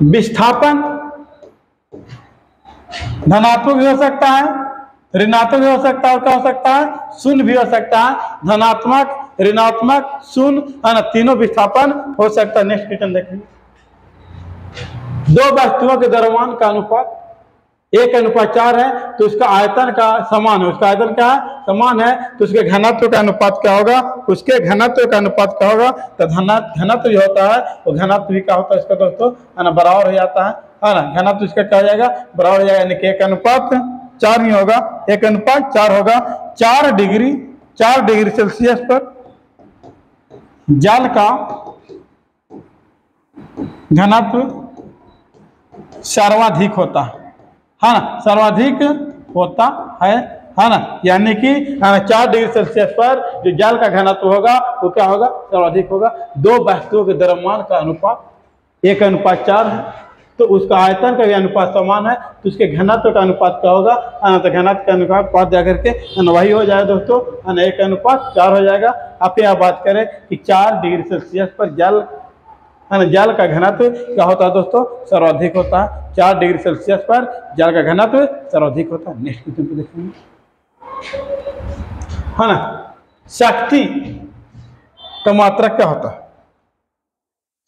विस्थापन धनात्मक भी हो सकता है, ऋणात्मक भी हो सकता है, और क्या हो सकता है, शून्य भी हो सकता है। धनात्मक, ऋणात्मक, शून्य, है ना, तीनों विस्थापन हो सकता है। नेक्स्ट क्वेश्चन देखेंगे, दो वस्तुओं के द्रव्यमान का अनुपात 1:4 है तो उसका आयतन का समान है, उसका आयतन क्या है, समान है, तो उसके घनत्व का अनुपात क्या होगा, उसके घनत्व का अनुपात क्या होगा। तो घनत्व जो होता है वो घनत्व भी क्या होता है इसका दोस्तों, है ना, बराबर हो जाता है ना। घनत्व इसका क्या हो जाएगा, बराबर हो जाएगा, यानी कि 1:4 ही होगा, 1:4 होगा। 4 डिग्री 4 डिग्री सेल्सियस पर जल का घनत्व सर्वाधिक होता है ना, सर्वाधिक होता है ना। यानी कि 4 डिग्री सेल्सियस पर जो जल का घनत्व होगा वो क्या होगा, सर्वाधिक होगा। दो वस्तुओं के द्रव्यमान का अनुपात 1:4 है, तो उसका आयतन का भी अनुपात समान है, तो उसके घनत्व का अनुपात क्या होगा, तो घनत्व का अनुपात जाकर के वही हो जाएगा दोस्तों, 1:4 हो जाएगा। आप यहाँ बात करें कि 4 डिग्री सेल्सियस पर जल का घनत्व क्या होता है दोस्तों, सर्वाधिक होता है। 4 डिग्री सेल्सियस पर जल का घनत्व सर्वाधिक होता है। नेक्स्ट क्वेश्चन पे देखेंगे, है ना, शक्ति का मात्रक क्या होता है,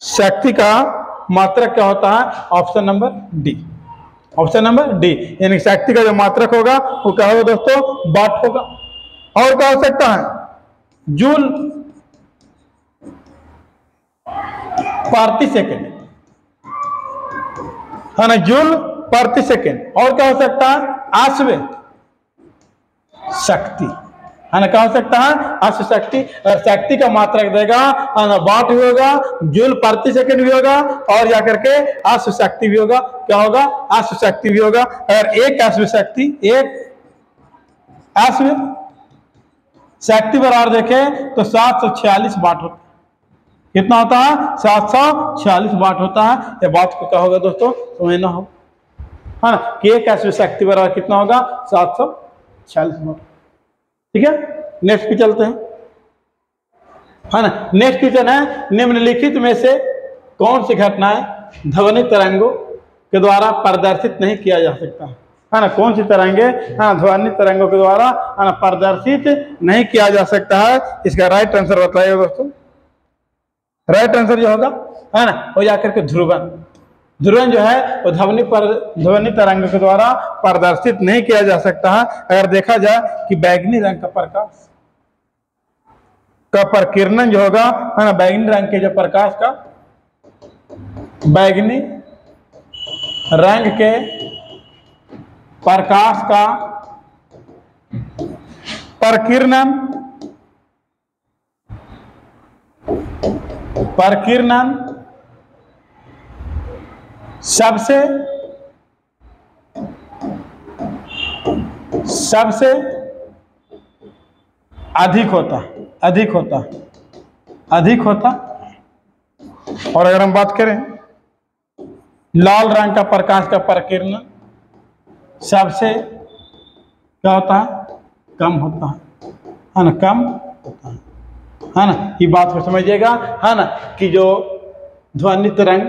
शक्ति का मात्रक क्या होता है, option number D, option number D, यानी शक्ति का जो मात्रक होगा वो क्या होगा दोस्तों, वाट होगा। और क्या हो सकता है, जूल प्रति सेकेंड, है ना, जूल प्रति सेकेंड। और क्या हो सकता है, आश्वे शक्ति, है ना, क्या हो सकता है, आश्व शक्ति। और शक्ति का मात्रक देगा, है ना, वाट भी होगा, जूल प्रति सेकेंड भी होगा, और जाकर के आश्व शक्ति भी होगा। क्या होगा, आश्व शक्ति भी होगा। अगर एक आश्व शक्ति, एक आश्व शक्ति बराबर देखें तो 746 वाट होता है। कितना होता है, 746 वाट होता है। ये बात को क्या होगा दोस्तों, समझना हो, है ना, कि एक आश्व शक्ति बराबर कितना होगा, 746 वाट। ठीक है, नेक्स्ट पे चलते हैं, है ना। नेक्स्ट क्वेश्चन है, निम्नलिखित में से कौन सी घटनाएं ध्वनि तरंगों के द्वारा प्रदर्शित नहीं किया जा सकता, है ना, कौन सी तरंगे, हाँ, ध्वनि तरंगों के द्वारा, है ना, प्रदर्शित नहीं किया जा सकता है। इसका राइट आंसर बताइए दोस्तों। राइट आंसर जो होगा, है ना, वो जाकर के ध्रुवन, ध्रुवन जो है वो ध्वनि तरंग के द्वारा प्रदर्शित नहीं किया जा सकता है। अगर देखा जाए कि बैगनी रंग का प्रकाश का प्रकीर्णन जो होगा, है ना, बैगनी रंग के जो प्रकाश का, बैगनी रंग के प्रकाश का प्रकीर्णन सबसे अधिक होता। और अगर हम बात करें लाल रंग का प्रकाश का प्रकीर्णन सबसे क्या होता है, कम होता है ना, कम होता है ना। ये बात को समझिएगा, है ना, कि जो ध्वनि तरंग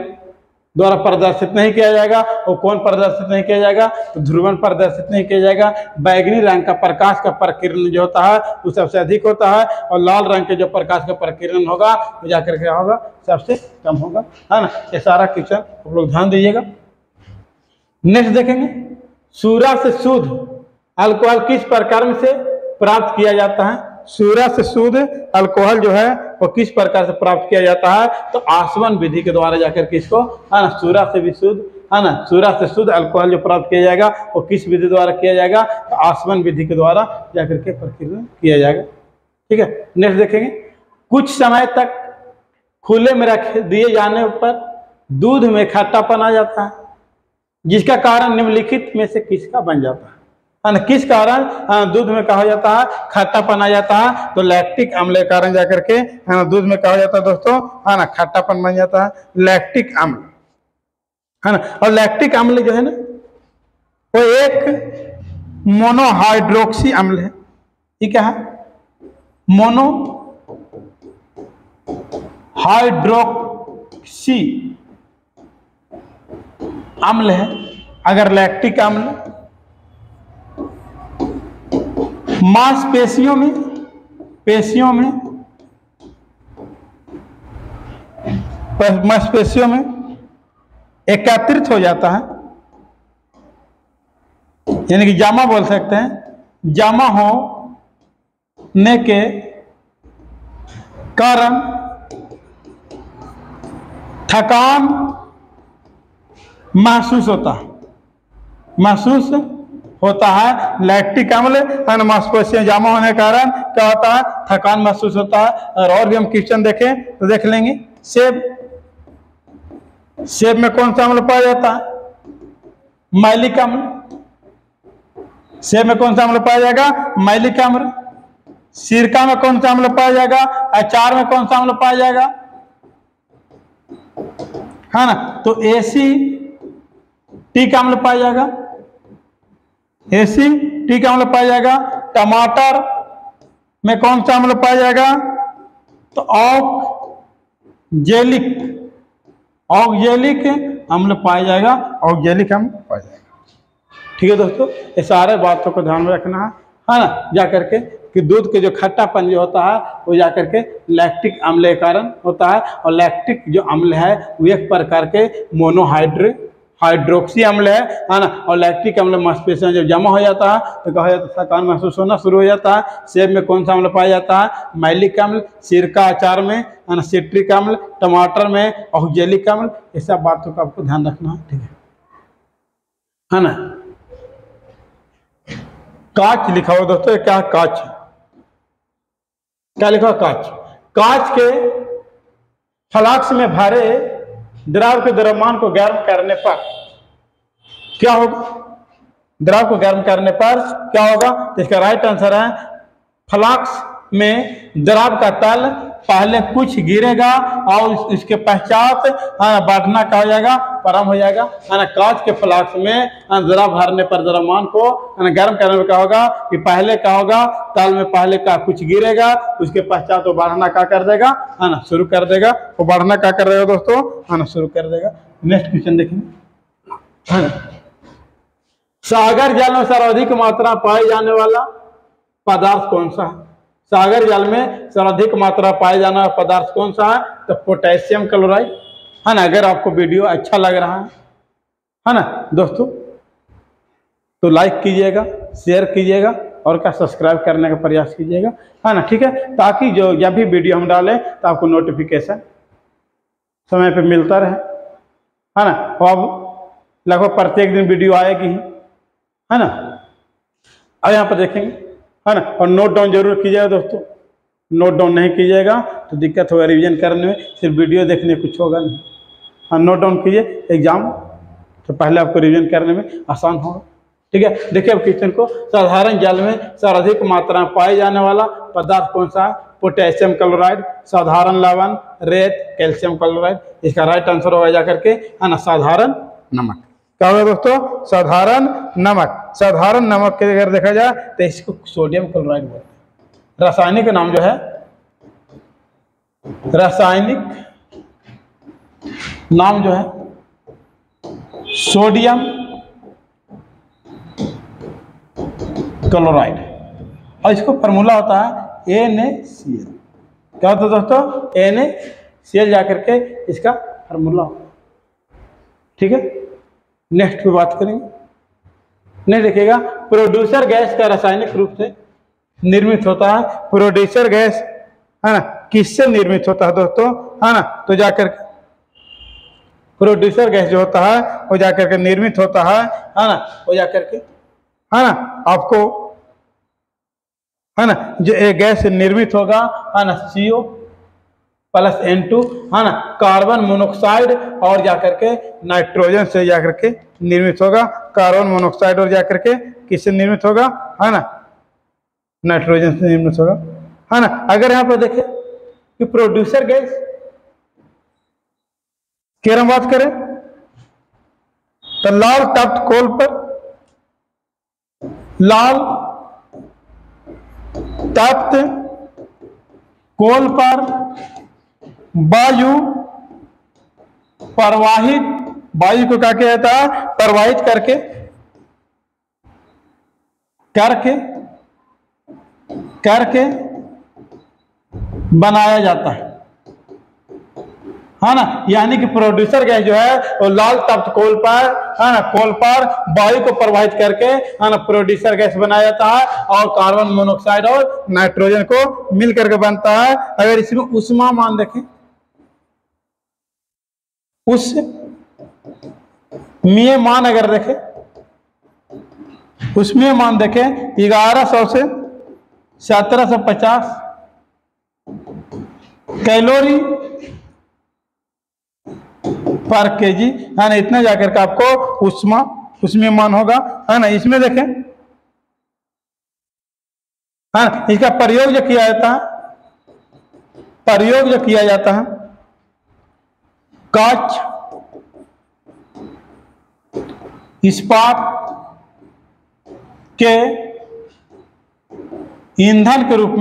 द्वारा प्रदर्शित नहीं किया जाएगा, वो कौन प्रदर्शित नहीं किया जाएगा, तो ध्रुवन प्रदर्शित नहीं किया जाएगा। बैगनी रंग का प्रकाश का प्रकीर्णन जो होता है वो सबसे अधिक होता है, और लाल रंग के जो प्रकाश का प्रकीर्णन होगा वो जाकर क्या होगा, सबसे कम होगा, है ना। ये सारा क्वेश्चन आप लोग ध्यान दीजिएगा। नेक्स्ट देखेंगे, सूरा से शुद्ध अल्कोहल किस प्रकार से प्राप्त किया जाता है। सूरा से शुद्ध अल्कोहल जो है वो किस प्रकार से प्राप्त किया जाता है, तो आसवन विधि के द्वारा जाकर के इसको, है ना, सूरा से भी शुद्ध, है ना, सूरा से शुद्ध अल्कोहल जो प्राप्त किया जाएगा वो किस विधि द्वारा किया जाएगा, तो आसवन विधि के द्वारा जाकर के प्रक्रिया किया जाएगा। ठीक है, नेक्स्ट देखेंगे, कुछ समय तक खुले में रख दिए जाने पर दूध में खट्टापन आ जाता है, जिसका कारण निम्नलिखित में से किसका बन जाता है, ना, किस कारण दूध में कहा जाता है खट्टापन आ जाता है, तो लैक्टिक अम्ल के कारण जाकर के, है ना, दूध में कहा जाता है दोस्तों, है ना, खट्टापन बन जाता है, लैक्टिक अम्ल, है ना। और लैक्टिक अम्ल जो है ना वो एक मोनोहाइड्रोक्सी अम्ल है। ये क्या है, मोनोहाइड्रोक्सी अम्ल है। अगर लैक्टिक अम्ल मांसपेशियों में एकत्रित हो जाता है, यानी कि जमा बोल सकते हैं, जमा होने के कारण थकान महसूस होता है लैक्टिक अम्ल मांसपेशियां जमा होने के कारण क्या होता है, थकान महसूस होता है। और भी हम क्वेश्चन देखें तो देख लेंगे। सेब, सेब में कौन सा अम्ल पाया जाता है? मैलिक अम्ल। सेब में कौन सा अम्ल पाया जाएगा? मैलिक अम्ल। सिरका में कौन सा अम्ल पाया जाएगा? अचार में कौन सा अम्ल पाया जाएगा? है ना, तो एसिटिक अम्ल पाया जाएगा, एसिटिक अम्ल पाया जाएगा। टमाटर में कौन सा अम्ल पाया जाएगा? तो ऑक्जेलिक, ऑक्जेलिक अम्ल पाया जाएगा, ऑक्जेलिक अम्ल पाया जाएगा। ठीक है दोस्तों, ये सारे बातों को ध्यान में रखना है ना, जाकर के कि दूध के जो खट्टापन जो होता है वो जाकर के लैक्टिक अम्ल के कारण होता है। और लैक्टिक जो अम्ल है वो एक प्रकार के हाइड्रोक्सी अम्ल है ना। और लैक्टिक अम्ल मांसपेशियों जब जमा हो जाता है तो क्या हो जाता है, थकान महसूस होना शुरू हो जाता है। सेब में कौन सा अम्ल पाया जाता है? मैलिक अम्ल। सिरका अचार में है ना सिट्रिक अम्ल। टमाटर में ऑक्जेलिक अम्ल। ये सब बातों का आपको ध्यान रखना है, ठीक है ना। कांच लिखा हुआ दोस्तों, क्या कांच, क्या लिखा हुआ? कांच। कांच के फ्लास्क में भरे द्रव के द्रव्यमान को गर्म करने पर क्या होगा? द्रव को गर्म करने पर क्या होगा? तो इसका राइट आंसर है फ्लास्क में द्रव का तल पहले कुछ गिरेगा और इसके पश्चात बढ़ना क्या हो जाएगा? प्रारंभ हो जाएगा, है ना। कांच के फ्लास्क में द्रव भरने पर द्रव्यमान को गर्म करने में क्या होगा कि पहले क्या होगा, तल में पहले का कुछ गिरेगा, उसके पश्चात वो बढ़ना क्या कर देगा, है ना, शुरू कर देगा। वो बढ़ना क्या कर देगा दोस्तों, है ना, शुरू कर देगा। नेक्स्ट क्वेश्चन देखेंगे, है ना। सागर जल में सर्वाधिक मात्रा पाई जाने वाला पदार्थ कौन सा है? सागर जल में सर्वाधिक मात्रा पाए जाने वाला पदार्थ कौन सा है? तो पोटेशियम क्लोराइड, है ना। अगर आपको वीडियो अच्छा लग रहा है ना दोस्तों, तो लाइक कीजिएगा, शेयर कीजिएगा और क्या सब्सक्राइब करने का प्रयास कीजिएगा, है ना, ठीक है। ताकि जो जब भी वीडियो हम डालें तो आपको नोटिफिकेशन समय पे मिलता रहे, है ना। अब लगभग प्रत्येक दिन वीडियो आएगी ही, है ना। अब यहाँ पर देखेंगे, है ना। और नोट डाउन जरूर कीजिएगा दोस्तों, नोट डाउन नहीं कीजिएगा तो दिक्कत होगा रिवीजन करने में, सिर्फ वीडियो देखने कुछ होगा नहीं। हाँ, नोट डाउन कीजिए, एग्जाम तो पहले आपको रिवीजन करने में आसान होगा, ठीक है। देखिए अब क्वेश्चन को, साधारण जल में सर्वाधिक मात्रा में पाए जाने वाला पदार्थ कौन सा है? पोटेशियम क्लोराइड, साधारण लवण, रेत, कैल्शियम क्लोराइड। इसका राइट आंसर होगा जाकर के, है ना, साधारण नमक। क्या होगा दोस्तों? साधारण नमक। साधारण नमक के अगर देखा जाए तो इसको सोडियम क्लोराइड बोलते हैं। रासायनिक नाम जो है, रासायनिक नाम जो है सोडियम क्लोराइड, और इसको फॉर्मूला होता है NaCl। क्या होता है दोस्तों? NaCl जाकर के इसका फॉर्मूला होता है, ठीक है। नेक्स्ट पे बात करेंगे। नहीं देखिएगा, प्रोड्यूसर गैस का रासायनिक रूप से निर्मित होता है। प्रोड्यूसर गैस, है ना, किससे निर्मित होता है दोस्तों, है ना, तो जाकर प्रोड्यूसर गैस जो होता है वो जाकर के निर्मित होता है ना, वो जाकर के, है ना, आपको, है ना, जो एक गैस निर्मित होगा, है ना, CO प्लस N2, है ना, कार्बन मोनोक्साइड और जाकर के नाइट्रोजन से जाकर के निर्मित होगा। कार्बन मोनोक्साइड और जाकर के किससे निर्मित होगा, है ना, नाइट्रोजन से निर्मित होगा, है ना। अगर यहाँ पर देखें कि प्रोड्यूसर गैस की हम बात करें तो लाल तप्त कोल पर, लाल तप्त कोल पर वायु प्रवाहित, वायु को क्या किया जाता है? प्रवाहित करके करके बनाया जाता है ना। यानी कि प्रोड्यूसर गैस जो है वो लाल तप्त कोल पर, है ना, कोल पर वायु को प्रवाहित करके, है ना, प्रोड्यूसर गैस बनाया जाता है और कार्बन मोनोक्साइड और नाइट्रोजन को मिल करके बनता है। अगर इसमें ऊष्मा मान देखें, उस मान अगर देखें उसमें मान देखें 1100 से 1750 कैलोरी पर केजी, है ना, इतना जाकर के आपको उसमें मान होगा, है ना। इसमें देखें, है ना, इसका प्रयोग जो किया जाता है कांच, इस्पात के ईंधन के रूप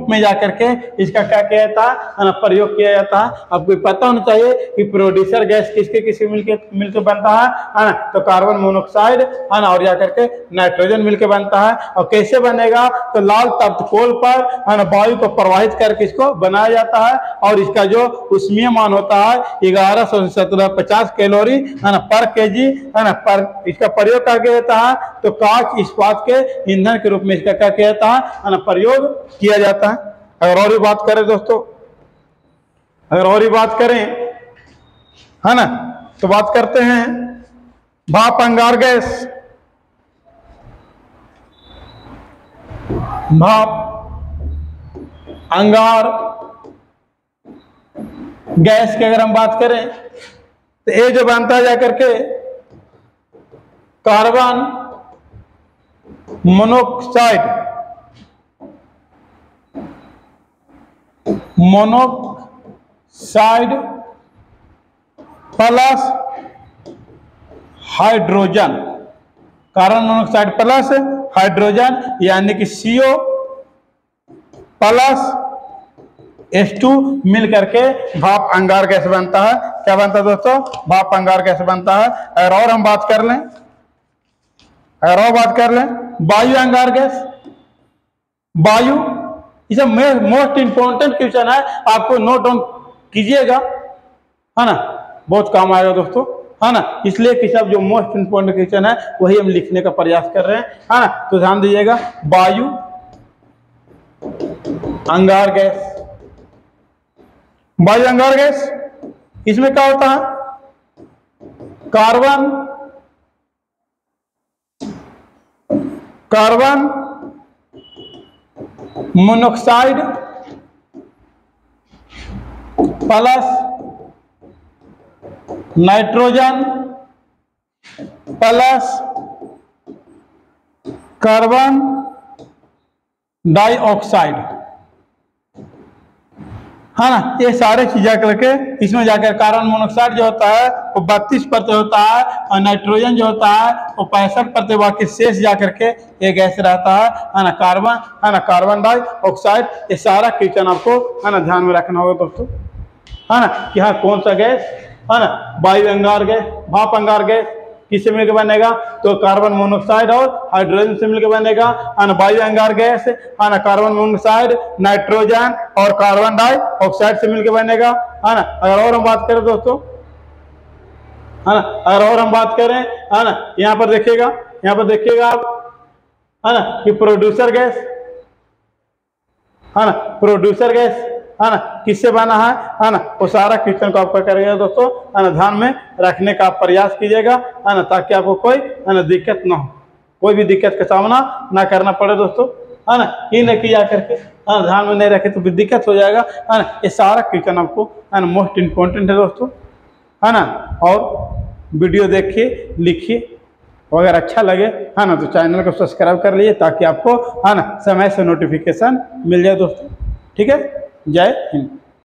में जाकर के इसका क्या किया जाता है ना, प्रयोग किया जाता है। आपको पता होना चाहिए कि प्रोड्यूसर गैस किसके मिलके बनता है ना, तो कार्बन मोनोऑक्साइड, है ना, और जाकर के नाइट्रोजन मिलके बनता है। और कैसे बनेगा, तो लाल तप्त कोल पर, है ना, वायु को प्रवाहित करके इसको बनाया जाता है। और इसका जो ऊष्मीय मान होता है 1100 से 1750 कैलोरी, है ना, पर केजी, है ना। पर इसका प्रयोग क्या किया जाता है, तो कांच इस्पात के ईंधन के रूप में इसका क्या किया जाता है ना, प्रयोग किया जाता है। अगर और भी बात करें दोस्तों, है ना, तो बात करते हैं भाप अंगार गैस। भाप अंगार गैस की अगर हम बात करें तो ये जो बनता है जाकर के carbon monoxide plus hydrogen, carbon monoxide plus hydrogen, यानी कि CO प्लस H2 मिल करके भाप अंगार गैस बनता है। क्या बनता है दोस्तों, भाप अंगार गैस बनता है। और हम बात कर लें, वायु अंगार गैस। वायु, इसे मोस्ट इंपॉर्टेंट क्वेश्चन है, आपको नोट डाउन कीजिएगा, है ना, बहुत काम आएगा दोस्तों, है ना। इसलिए कि सब जो मोस्ट इंपॉर्टेंट क्वेश्चन है वही हम लिखने का प्रयास कर रहे हैं, है ना। तो ध्यान दीजिएगा, वायु अंगार गैस, इसमें क्या होता है, carbon monoxide plus nitrogen plus carbon dioxide, है ना। ये सारे चीज करके इसमें जाकर कार्बन मोनोऑक्साइड जो होता है वो 32% होता है, और नाइट्रोजन जो होता है वो 65%, बाकी शेष जाकर के ये गैस रहता है ना, कार्बन डाइऑक्साइड। ये सारा क्वेश्चन आपको, है ना, ध्यान में रखना होगा दोस्तों, है ना, कि हाँ कौन सा गैस, है ना, वायु अंगार गैस, भाप अंगार गैस किससे मिलकर बनेगा, तो कार्बन मोनोऑक्साइड और हाइड्रोजन से मिलकर बनेगा, है ना। वायु अंगार गैस, है ना, कार्बन मोनोऑक्साइड, नाइट्रोजन और कार्बन डाइऑक्साइड से मिलकर बनेगा, है ना। अगर और हम बात करें दोस्तों, है ना, है ना, यहाँ पर देखिएगा आप, है ना, कि प्रोड्यूसर गैस, है ना, किससे बना है ना, वो सारा क्वेश्चन को आपका करेगा दोस्तों, है ना। ध्यान में रखने का प्रयास कीजिएगा, है ना, ताकि आपको कोई, है ना, दिक्कत ना हो, कोई भी दिक्कत का सामना ना करना पड़े दोस्तों, है ना। ये नहीं किया करके, है ना, ध्यान में नहीं रखे तो भी दिक्कत हो जाएगा, है ना। ये सारा क्वेश्चन आपको, है ना, मोस्ट इंपॉर्टेंट है दोस्तों, है ना। और वीडियो देखिए, लिखिए, अगर अच्छा लगे, है ना, तो चैनल को सब्सक्राइब कर लीजिए, ताकि आपको, है ना, समय से नोटिफिकेशन मिल जाए दोस्तों। ठीक है, जय हिंद।